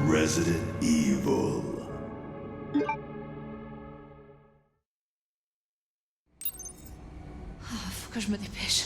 Resident Evil. Faut que je me dépêche.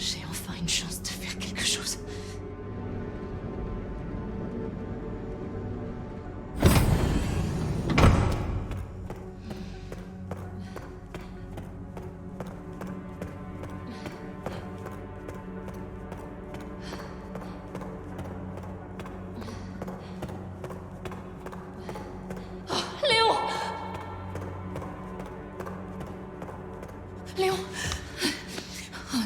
J'ai enfin une chance de faire quelque chose. Léon! Léon! Oh non!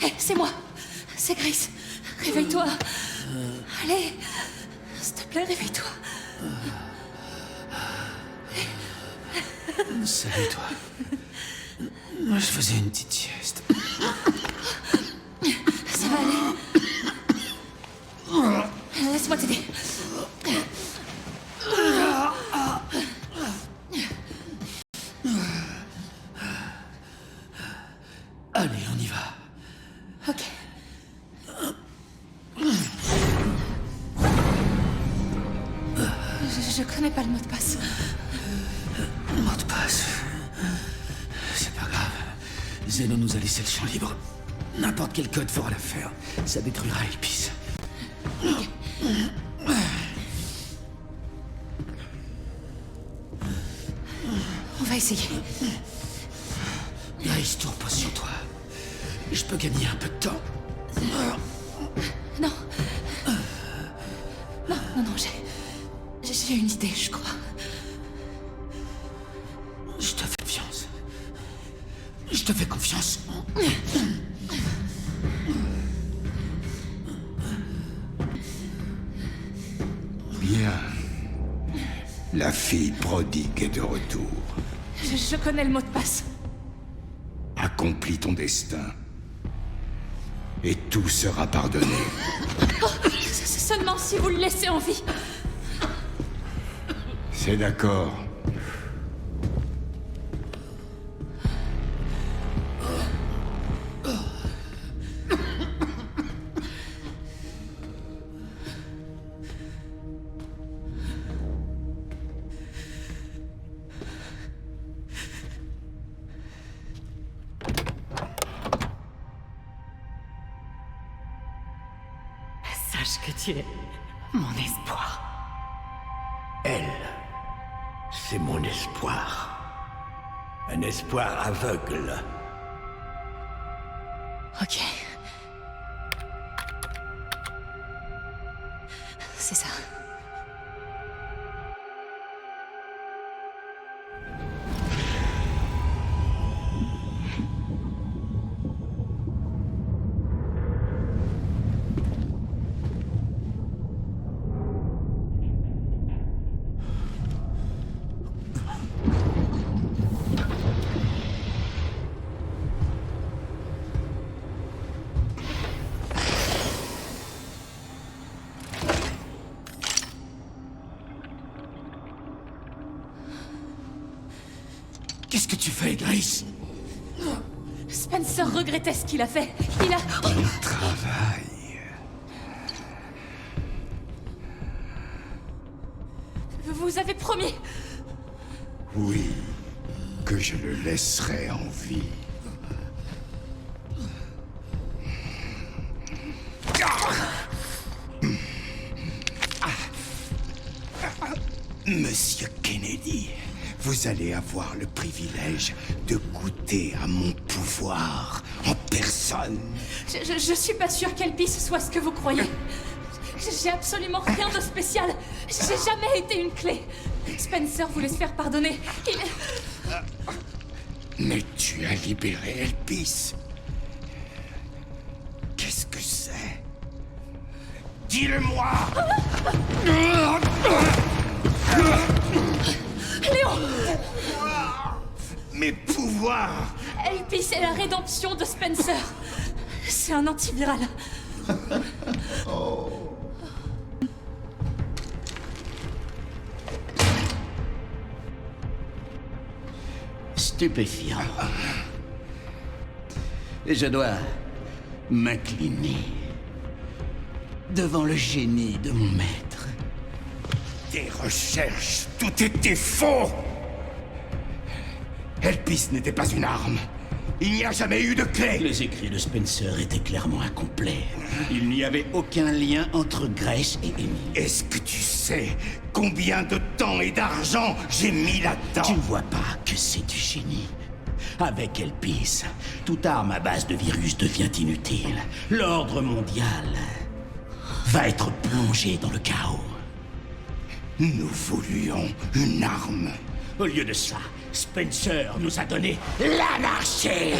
Hé, c'est moi! C'est Grace! Réveille-toi! Allez! S'il te plaît, réveille-toi! Salut toi. Moi je faisais une petite sieste. Ça va aller? Laisse-moi t'aider. Allez, on y va. Ok. Je connais pas le mot de passe. Mot de passe. C'est pas grave. Zeno nous a laissé le champ libre. N'importe quel code fera l'affaire. Ça détruira Elpis. On va essayer. Grace, tu reposes sur toi. Je peux gagner un peu de temps. Non. Non, j'ai une idée, je crois. Je te fais confiance. Je te fais confiance. Bien. La fille prodigue est de retour. Je connais le mot de passe. Accomplis ton destin. Et tout sera pardonné. C'est seulement si vous le laissez en vie. C'est d'accord. Sache que tu es mon espoir. Elle, c'est mon espoir. Un espoir aveugle. Ok. C'est ça. Qu'est-ce que tu fais, Grace? Spencer regrettait ce qu'il a fait. Il a... Il travaille. Vous avez promis. Oui, que je le laisserai en vie. Monsieur Kennedy, vous allez avoir le privilège de goûter à mon pouvoir en personne. Je suis pas sûre qu'Elpis soit ce que vous croyez. J'ai absolument rien de spécial. J'ai jamais été une clé. Spencer voulait se faire pardonner. Mais tu as libéré Elpis. Qu'est-ce que c'est? Dis-le-moi! Léon! mes pouvoirs. Elpis est la rédemption de Spencer. C'est un antiviral. Stupéfiant. Et je dois m'incliner devant le génie de mon maître. Tes recherches, tout était faux. Elpis n'était pas une arme. Il n'y a jamais eu de clé. Les écrits de Spencer étaient clairement incomplets. Il n'y avait aucun lien entre Grace et Amy. Est-ce que tu sais combien de temps et d'argent j'ai mis là-dedans? Tu ne vois pas que c'est du génie. Avec Elpis, toute arme à base de virus devient inutile. L'ordre mondial va être plongé dans le chaos. Nous voulions une arme. Au lieu de ça, Spencer nous a donné l'anarchie.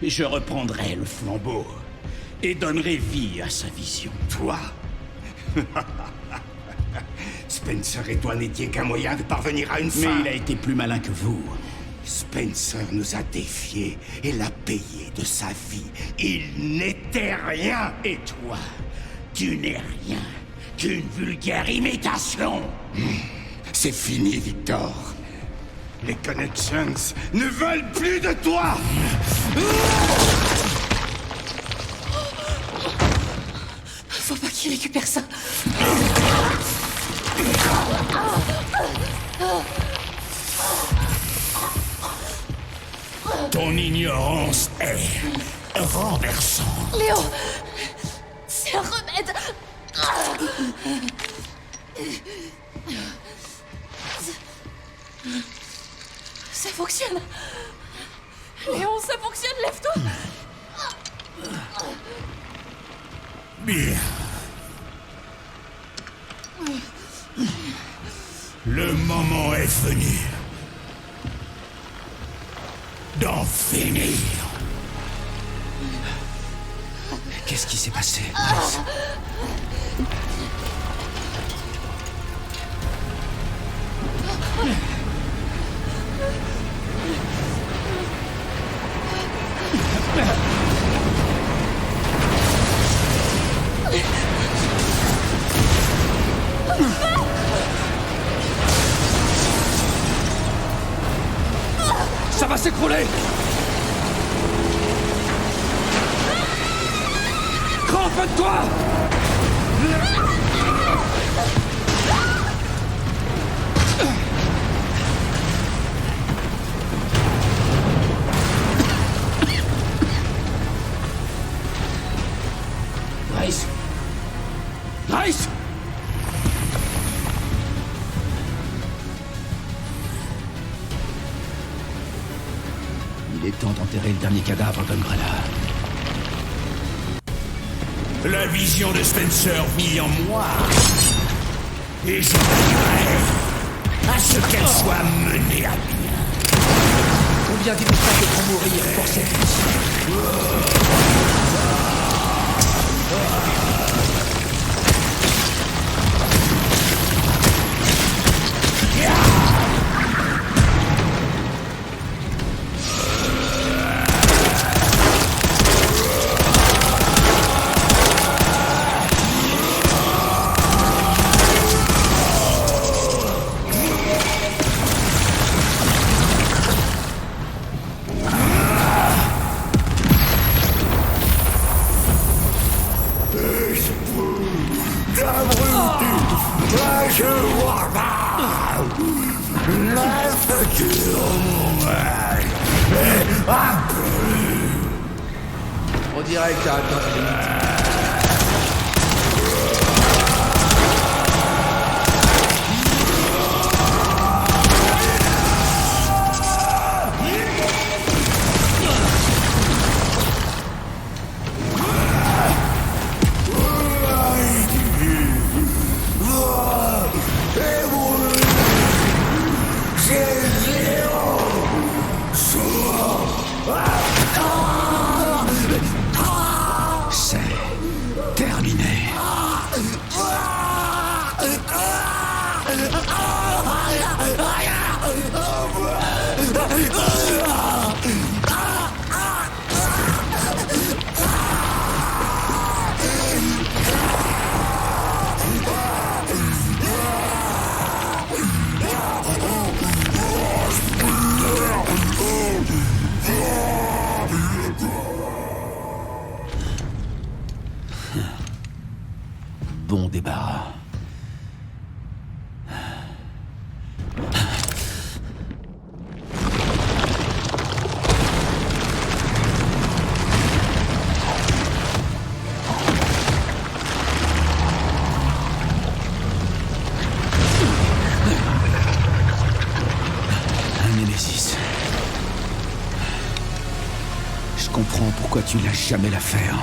Je reprendrai le flambeau et donnerai vie à sa vision. Toi? Spencer et toi n'étiez qu'un moyen de parvenir à une fin. Mais il a été plus malin que vous. Spencer nous a défiés et l'a payé de sa vie. Il n'était rien. Et toi, tu n'es rien qu'une vulgaire imitation. C'est fini, Victor. Les Connections ne veulent plus de toi. Faut pas qu'il récupère ça. Ton ignorance est renversante. Léo, c'est un remède. Ça fonctionne. Léon, ça fonctionne, lève-toi. Bien. Le moment est venu d'en finir. Qu'est-ce qui s'est passé? Ça va s'écrouler! Crampe-toi! Grace! Grace! Il est temps d'enterrer le dernier cadavre d'Umbrella. La vision de Spencer vit en moi. Et je veillerai à ce qu'elle soit menée à bien. Combien d'innocents devront mourir pour cette mission? On dirait que t'as atteint tes limites. C'est terminé. débarras. Un Némésis. Je comprends pourquoi tu lâches jamais l'affaire.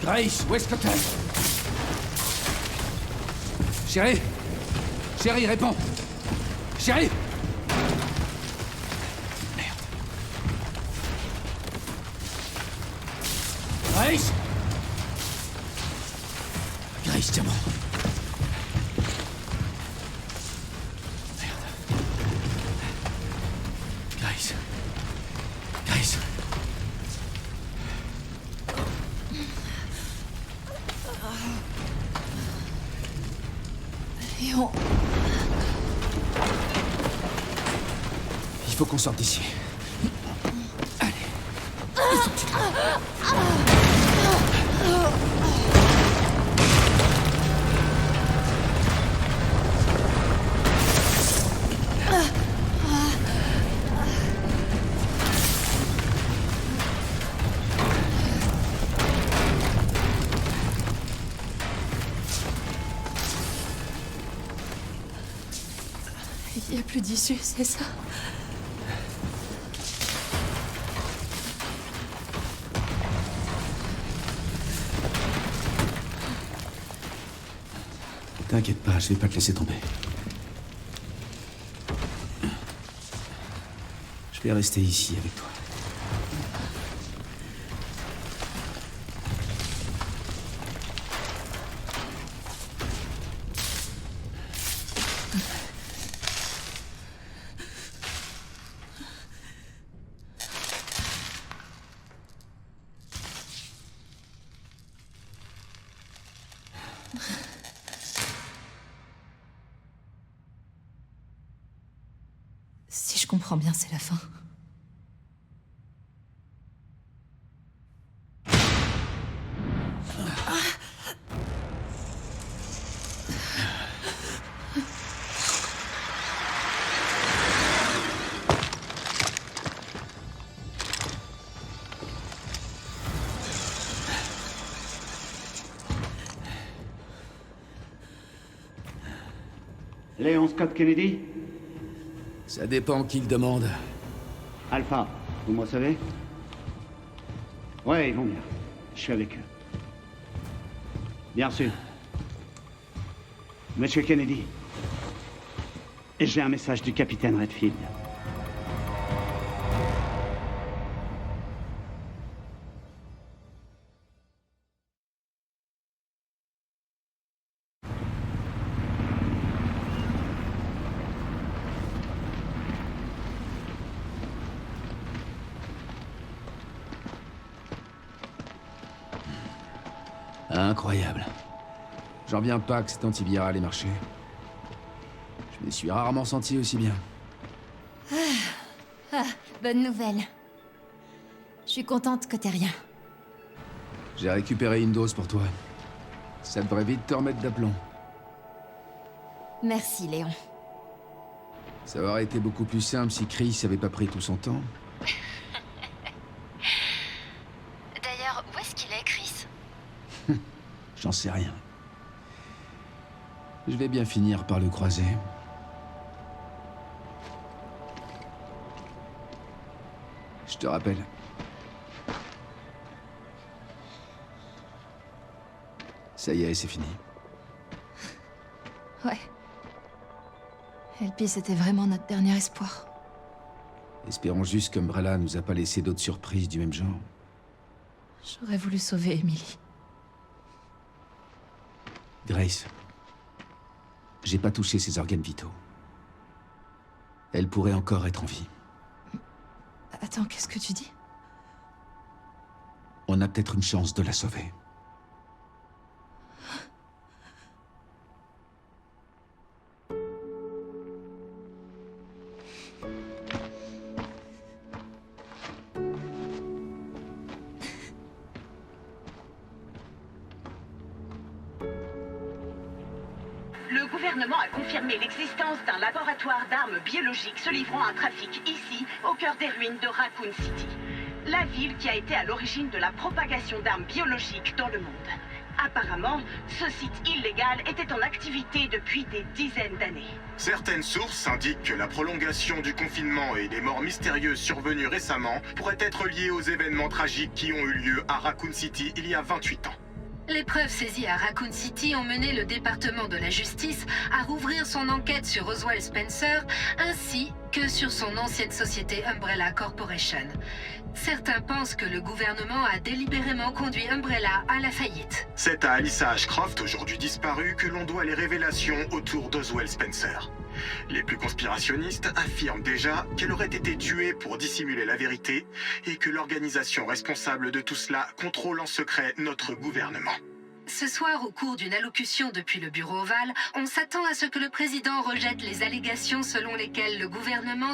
Grace, où est-ce que t'es? Chérie? Chérie, réponds! Chérie? Merde. Grace? Grace, tiens-moi. Grace. Léon... Il faut qu'on sorte d'ici. Allez. Il n'y a plus d'issue, c'est ça? T'inquiète pas, je vais pas te laisser tomber. Je vais rester ici avec toi. Si je comprends bien, c'est la fin. Léon Scott Kennedy? Ça dépend qui le demande. Alpha, vous me recevez? Ouais, ils vont bien. Je suis avec eux. Bien reçu. Monsieur Kennedy. J'ai un message du capitaine Redfield. Incroyable. J'en reviens pas que cet antiviral ait marché. Je me suis rarement senti aussi bien. Bonne nouvelle. Je suis contente que t'aies rien. J'ai récupéré une dose pour toi. Ça devrait vite te remettre d'aplomb. Merci, Léon. Ça aurait été beaucoup plus simple si Chris avait pas pris tout son temps. D'ailleurs, où est-ce qu'il est, Chris? J'en sais rien. Je vais bien finir par le croiser. Je te rappelle. Ça y est, c'est fini. Ouais. Elpis était vraiment notre dernier espoir. Espérons juste qu'Umbrella nous a pas laissé d'autres surprises du même genre. J'aurais voulu sauver Emily. Grace. J'ai pas touché ses organes vitaux. Elle pourrait encore être en vie. Attends, qu'est-ce que tu dis? On a peut-être une chance de la sauver. Le gouvernement a confirmé l'existence d'un laboratoire d'armes biologiques se livrant à un trafic ici, au cœur des ruines de Raccoon City. La ville qui a été à l'origine de la propagation d'armes biologiques dans le monde. Apparemment, ce site illégal était en activité depuis des dizaines d'années. Certaines sources indiquent que la prolongation du confinement et les morts mystérieuses survenues récemment pourraient être liées aux événements tragiques qui ont eu lieu à Raccoon City il y a 28 ans. Les preuves saisies à Raccoon City ont mené le département de la justice à rouvrir son enquête sur Roswell Spencer, ainsi que sur son ancienne société Umbrella Corporation. Certains pensent que le gouvernement a délibérément conduit Umbrella à la faillite. C'est à Alyssa Ashcroft, aujourd'hui disparue, que l'on doit les révélations autour d'Oswald Spencer. Les plus conspirationnistes affirment déjà qu'elle aurait été tuée pour dissimuler la vérité et que l'organisation responsable de tout cela contrôle en secret notre gouvernement. Ce soir, au cours d'une allocution depuis le bureau ovale, on s'attend à ce que le président rejette les allégations selon lesquelles le gouvernement...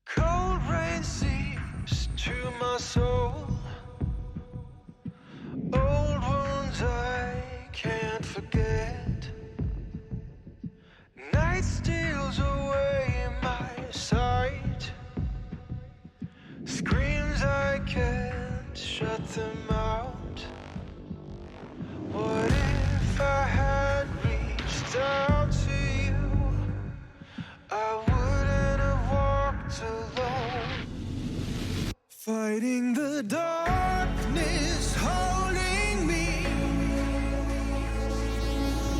Cold rain seeps to my soul. Old wounds I can't forget. Night steals away my sight. Screams I can't shut them out. What if I had reached out to you? I wouldn't have walked alone. Fighting the darkness, holding me,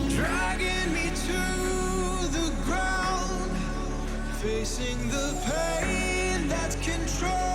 dragging me to the ground, facing the pain that's controlling.